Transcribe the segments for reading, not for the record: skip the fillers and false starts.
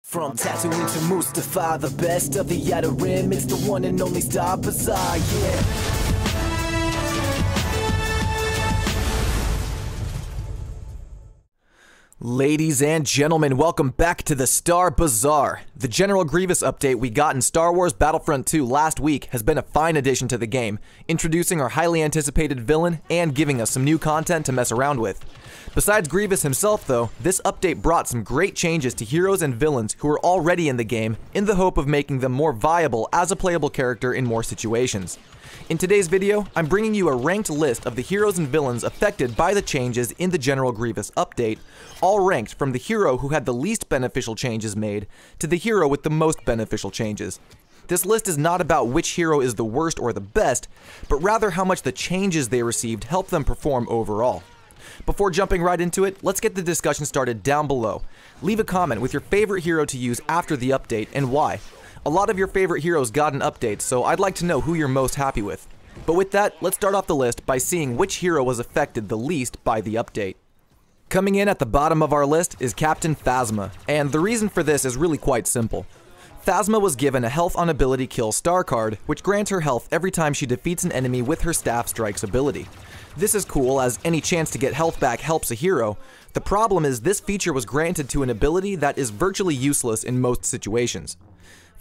From Tatooine to Mustafa, the best of the Outer Rim, it's the one and only Star Bazaar, yeah. Ladies and gentlemen, welcome back to the Star Bazaar. The General Grievous update we got in Star Wars Battlefront 2 last week has been a fine addition to the game, introducing our highly anticipated villain and giving us some new content to mess around with. Besides Grievous himself though, this update brought some great changes to heroes and villains who are already in the game in the hope of making them more viable as a playable character in more situations. In today's video, I'm bringing you a ranked list of the heroes and villains affected by the changes in the General Grievous update, all ranked from the hero who had the least beneficial changes made to the hero with the most beneficial changes. This list is not about which hero is the worst or the best, but rather how much the changes they received help them perform overall. Before jumping right into it, let's get the discussion started down below. Leave a comment with your favorite hero to use after the update and why. A lot of your favorite heroes got an update, so I'd like to know who you're most happy with. But with that, let's start off the list by seeing which hero was affected the least by the update. Coming in at the bottom of our list is Captain Phasma, and the reason for this is really quite simple. Phasma was given a health on ability kill star card, which grants her health every time she defeats an enemy with her staff strikes ability. This is cool as any chance to get health back helps a hero. The problem is this feature was granted to an ability that is virtually useless in most situations.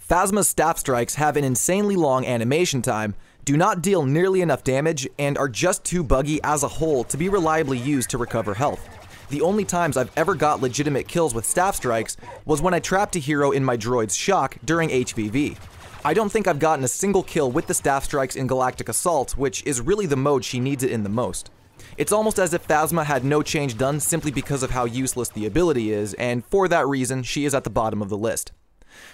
Phasma's staff strikes have an insanely long animation time, do not deal nearly enough damage, and are just too buggy as a whole to be reliably used to recover health. The only times I've ever got legitimate kills with staff strikes was when I trapped a hero in my droid's shock during HVV. I don't think I've gotten a single kill with the staff strikes in Galactic Assault, which is really the mode she needs it in the most. It's almost as if Phasma had no change done simply because of how useless the ability is, and for that reason, she is at the bottom of the list.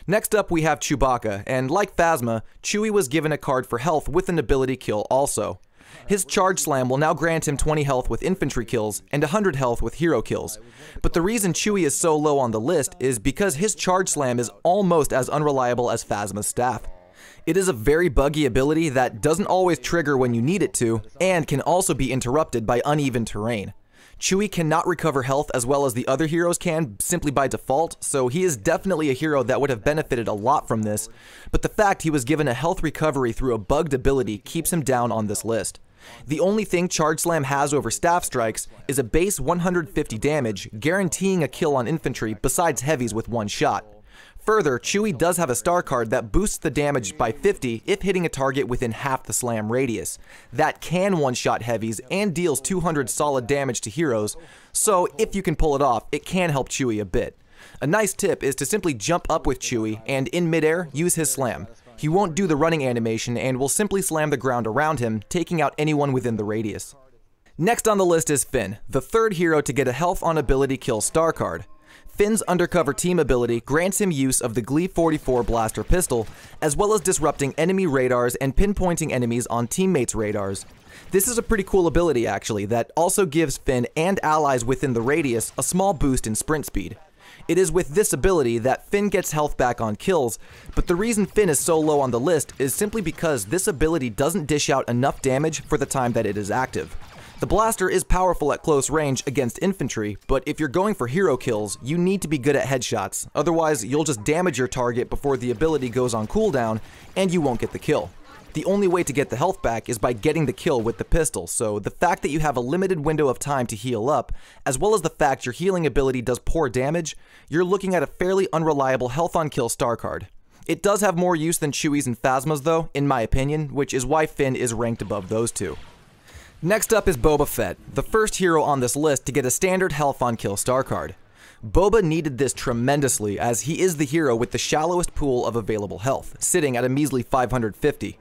Next up we have Chewbacca, and like Phasma, Chewie was given a card for health with an ability kill also. His charge slam will now grant him 20 health with infantry kills and 100 health with hero kills. But the reason Chewie is so low on the list is because his charge slam is almost as unreliable as Phasma's staff. It is a very buggy ability that doesn't always trigger when you need it to, and can also be interrupted by uneven terrain. Chewie cannot recover health as well as the other heroes can simply by default, so he is definitely a hero that would have benefited a lot from this, but the fact he was given a health recovery through a bugged ability keeps him down on this list. The only thing Charge Slam has over staff strikes is a base 150 damage, guaranteeing a kill on infantry besides heavies with one shot. Further, Chewie does have a star card that boosts the damage by 50 if hitting a target within half the slam radius. That can one-shot heavies and deals 200 solid damage to heroes, so if you can pull it off, it can help Chewie a bit. A nice tip is to simply jump up with Chewie and in midair, use his slam. He won't do the running animation and will simply slam the ground around him, taking out anyone within the radius. Next on the list is Finn, the third hero to get a health on ability kill star card. Finn's undercover team ability grants him use of the Glee 44 blaster pistol, as well as disrupting enemy radars and pinpointing enemies on teammates' radars. This is a pretty cool ability actually, that also gives Finn and allies within the radius a small boost in sprint speed. It is with this ability that Finn gets health back on kills, but the reason Finn is so low on the list is simply because this ability doesn't dish out enough damage for the time that it is active. The blaster is powerful at close range against infantry, but if you're going for hero kills, you need to be good at headshots, otherwise you'll just damage your target before the ability goes on cooldown, and you won't get the kill. The only way to get the health back is by getting the kill with the pistol, so the fact that you have a limited window of time to heal up, as well as the fact your healing ability does poor damage, you're looking at a fairly unreliable health on kill star card. It does have more use than Chewie's and Phasma's though, in my opinion, which is why Finn is ranked above those two. Next up is Boba Fett, the first hero on this list to get a standard health on kill star card. Boba needed this tremendously as he is the hero with the shallowest pool of available health, sitting at a measly 550.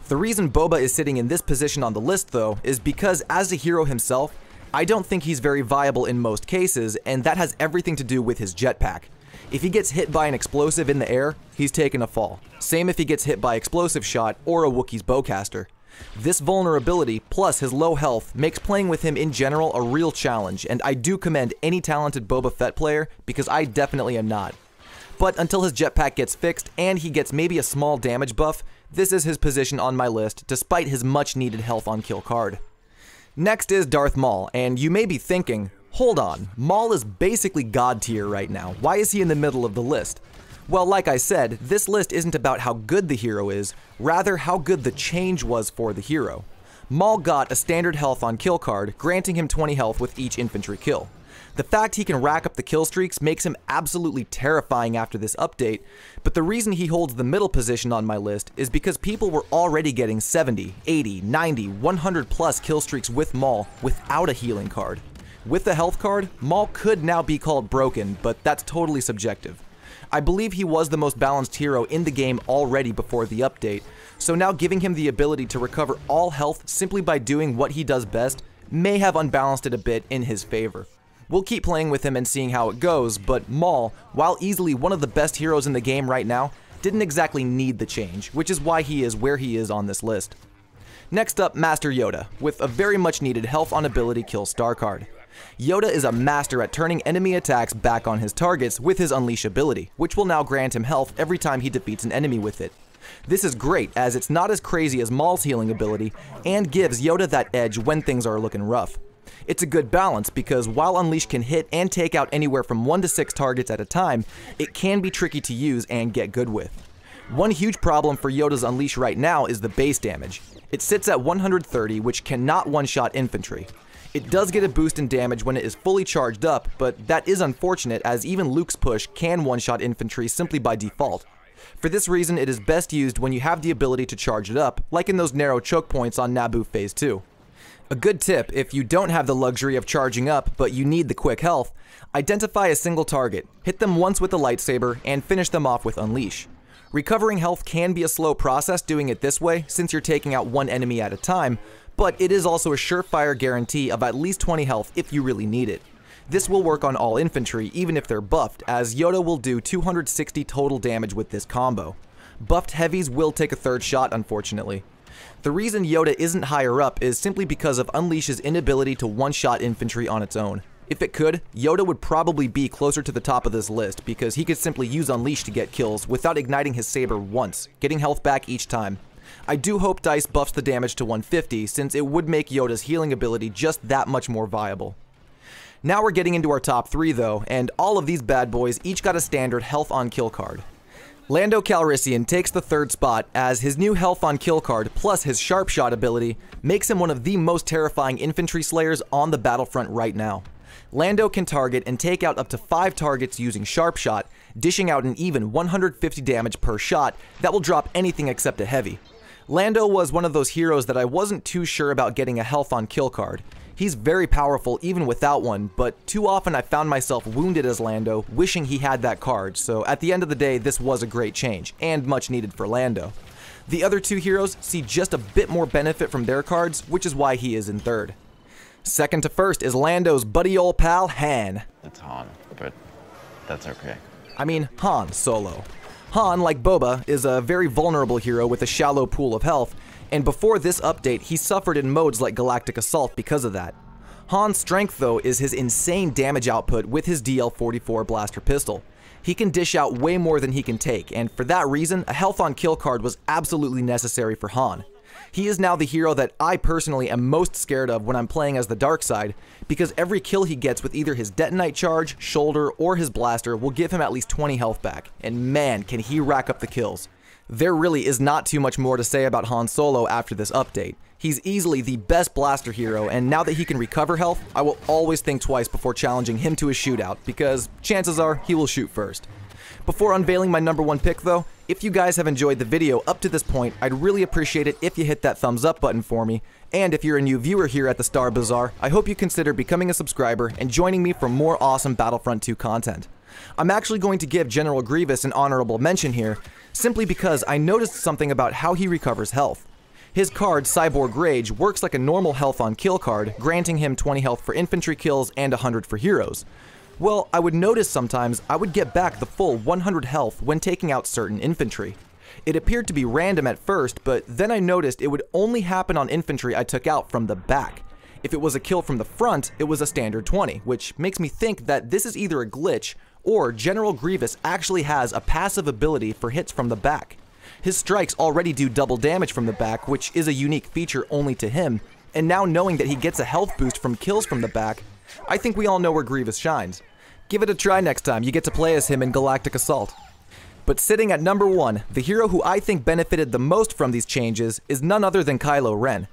The reason Boba is sitting in this position on the list though is because as a hero himself, I don't think he's very viable in most cases, and that has everything to do with his jetpack. If he gets hit by an explosive in the air, he's taken a fall. Same if he gets hit by explosive shot or a Wookiee's bowcaster. This vulnerability, plus his low health, makes playing with him in general a real challenge, and I do commend any talented Boba Fett player, because I definitely am not. But until his jetpack gets fixed, and he gets maybe a small damage buff, this is his position on my list, despite his much needed health on kill card. Next is Darth Maul, and you may be thinking, Hold on, Maul is basically god tier right now. Why is he in the middle of the list? Well, like I said, this list isn't about how good the hero is, rather how good the change was for the hero. Maul got a standard health on kill card, granting him 20 health with each infantry kill. The fact he can rack up the kill streaks makes him absolutely terrifying after this update, but the reason he holds the middle position on my list is because people were already getting 70, 80, 90, 100 plus kill streaks with Maul without a healing card. With the health card, Maul could now be called broken, but that's totally subjective. I believe he was the most balanced hero in the game already before the update, so now giving him the ability to recover all health simply by doing what he does best may have unbalanced it a bit in his favor. We'll keep playing with him and seeing how it goes, but Maul, while easily one of the best heroes in the game right now, didn't exactly need the change, which is why he is where he is on this list. Next up, Master Yoda, with a very much needed health on ability kill star card. Yoda is a master at turning enemy attacks back on his targets with his Unleash ability, which will now grant him health every time he defeats an enemy with it. This is great as it's not as crazy as Maul's healing ability and gives Yoda that edge when things are looking rough. It's a good balance because while Unleash can hit and take out anywhere from 1 to 6 targets at a time, it can be tricky to use and get good with. One huge problem for Yoda's Unleash right now is the base damage. It sits at 130, which cannot one-shot infantry. It does get a boost in damage when it is fully charged up, but that is unfortunate as even Luke's push can one-shot infantry simply by default. For this reason, it is best used when you have the ability to charge it up, like in those narrow choke points on Naboo Phase 2. A good tip, if you don't have the luxury of charging up, but you need the quick health, identify a single target, hit them once with a lightsaber, and finish them off with Unleash. Recovering health can be a slow process doing it this way, since you're taking out one enemy at a time, but it is also a surefire guarantee of at least 20 health if you really need it. This will work on all infantry, even if they're buffed, as Yoda will do 260 total damage with this combo. Buffed heavies will take a third shot, unfortunately. The reason Yoda isn't higher up is simply because of Unleash's inability to one-shot infantry on its own. If it could, Yoda would probably be closer to the top of this list because he could simply use Unleash to get kills without igniting his saber once, getting health back each time. I do hope DICE buffs the damage to 150 since it would make Yoda's healing ability just that much more viable. Now we're getting into our top 3 though, and all of these bad boys each got a standard health on kill card. Lando Calrissian takes the 3rd spot as his new health on kill card plus his sharp shot ability makes him one of the most terrifying infantry slayers on the battlefront right now. Lando can target and take out up to 5 targets using sharp shot, dishing out an even 150 damage per shot that will drop anything except a heavy. Lando was one of those heroes that I wasn't too sure about getting a health on kill card. He's very powerful even without one, but too often I found myself wounded as Lando, wishing he had that card, so at the end of the day this was a great change, and much needed for Lando. The other 2 heroes see just a bit more benefit from their cards, which is why he is in 3rd. Second to first is Lando's buddy old pal, Han. It's Han, but that's okay. I mean, Han Solo. Han, like Boba, is a very vulnerable hero with a shallow pool of health, and before this update, he suffered in modes like Galactic Assault because of that. Han's strength, though, is his insane damage output with his DL-44 blaster pistol. He can dish out way more than he can take, and for that reason, a health on kill card was absolutely necessary for Han. He is now the hero that I personally am most scared of when I'm playing as the dark side, because every kill he gets with either his detonite charge, shoulder, or his blaster will give him at least 20 health back, and man, can he rack up the kills. There really is not too much more to say about Han Solo after this update. He's easily the best blaster hero, and now that he can recover health, I will always think twice before challenging him to a shootout, because chances are he will shoot first. Before unveiling my number 1 pick though, if you guys have enjoyed the video up to this point, I'd really appreciate it if you hit that thumbs up button for me, and if you're a new viewer here at the Star Bazaar, I hope you consider becoming a subscriber and joining me for more awesome Battlefront 2 content. I'm actually going to give General Grievous an honorable mention here, simply because I noticed something about how he recovers health. His card, Cyborg Rage, works like a normal health on kill card, granting him 20 health for infantry kills and 100 for heroes. Well, I would notice sometimes I would get back the full 100 health when taking out certain infantry. It appeared to be random at first, but then I noticed it would only happen on infantry I took out from the back. If it was a kill from the front, it was a standard 20, which makes me think that this is either a glitch or General Grievous actually has a passive ability for hits from the back. His strikes already do double damage from the back, which is a unique feature only to him, and now knowing that he gets a health boost from kills from the back, I think we all know where Grievous shines. Give it a try next time you get to play as him in Galactic Assault. But sitting at number 1, the hero who I think benefited the most from these changes is none other than Kylo Ren.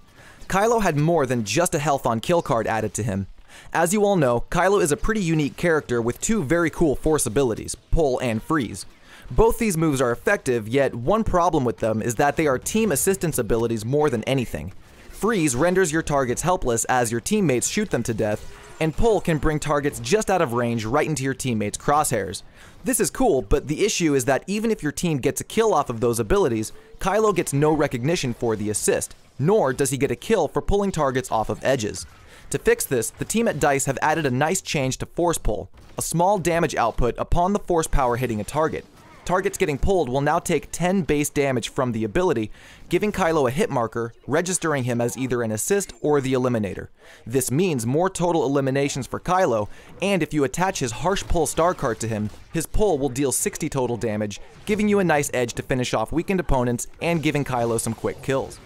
Kylo had more than just a health on kill card added to him. As you all know, Kylo is a pretty unique character with 2 very cool force abilities, pull and freeze. Both these moves are effective, yet one problem with them is that they are team assistance abilities more than anything. Freeze renders your targets helpless as your teammates shoot them to death, and pull can bring targets just out of range right into your teammates' crosshairs. This is cool, but the issue is that even if your team gets a kill off of those abilities, Kylo gets no recognition for the assist, nor does he get a kill for pulling targets off of edges. To fix this, the team at DICE have added a nice change to Force Pull, a small damage output upon the force power hitting a target. Targets getting pulled will now take 10 base damage from the ability, giving Kylo a hit marker, registering him as either an assist or the eliminator. This means more total eliminations for Kylo, and if you attach his Harsh Pull star card to him, his pull will deal 60 total damage, giving you a nice edge to finish off weakened opponents and giving Kylo some quick kills.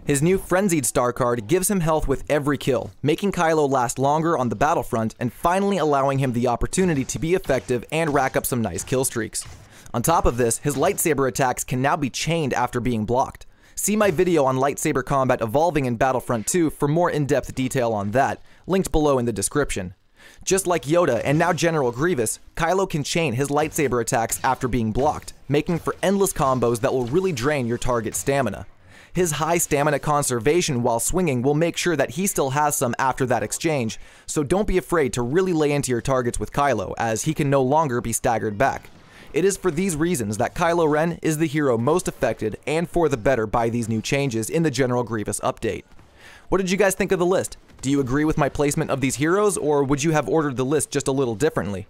His new Frenzied star card gives him health with every kill, making Kylo last longer on the battlefront and finally allowing him the opportunity to be effective and rack up some nice kill streaks. On top of this, his lightsaber attacks can now be chained after being blocked. See my video on lightsaber combat evolving in Battlefront 2 for more in-depth detail on that, linked below in the description. Just like Yoda and now General Grievous, Kylo can chain his lightsaber attacks after being blocked, making for endless combos that will really drain your target's stamina. His high stamina conservation while swinging will make sure that he still has some after that exchange, so don't be afraid to really lay into your targets with Kylo, as he can no longer be staggered back. It is for these reasons that Kylo Ren is the hero most affected and for the better by these new changes in the General Grievous update. What did you guys think of the list? Do you agree with my placement of these heroes, or would you have ordered the list just a little differently?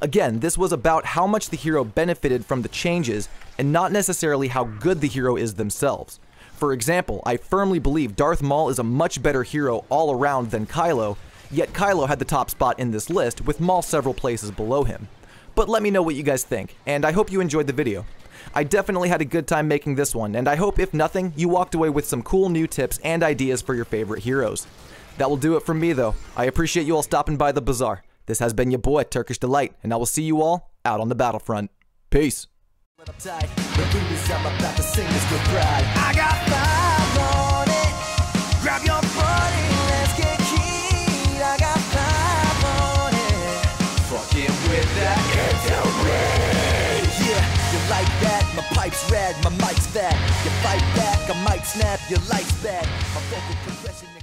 Again, this was about how much the hero benefited from the changes and not necessarily how good the hero is themselves. For example, I firmly believe Darth Maul is a much better hero all around than Kylo, yet Kylo had the top spot in this list with Maul several places below him. But let me know what you guys think, and I hope you enjoyed the video. I definitely had a good time making this one, and I hope, if nothing, you walked away with some cool new tips and ideas for your favorite heroes. That will do it from me, though. I appreciate you all stopping by the bazaar. This has been your boy, Turkish Delight, and I will see you all out on the battlefront. Peace. I got 5 on it. Grab your buddy, let's get keyed. I got 5 on it. Fucking with that Kenobi. Yeah, you like that? My pipe's red, my mic's fat. You fight back, I might snap your lights bad. My vocal progression.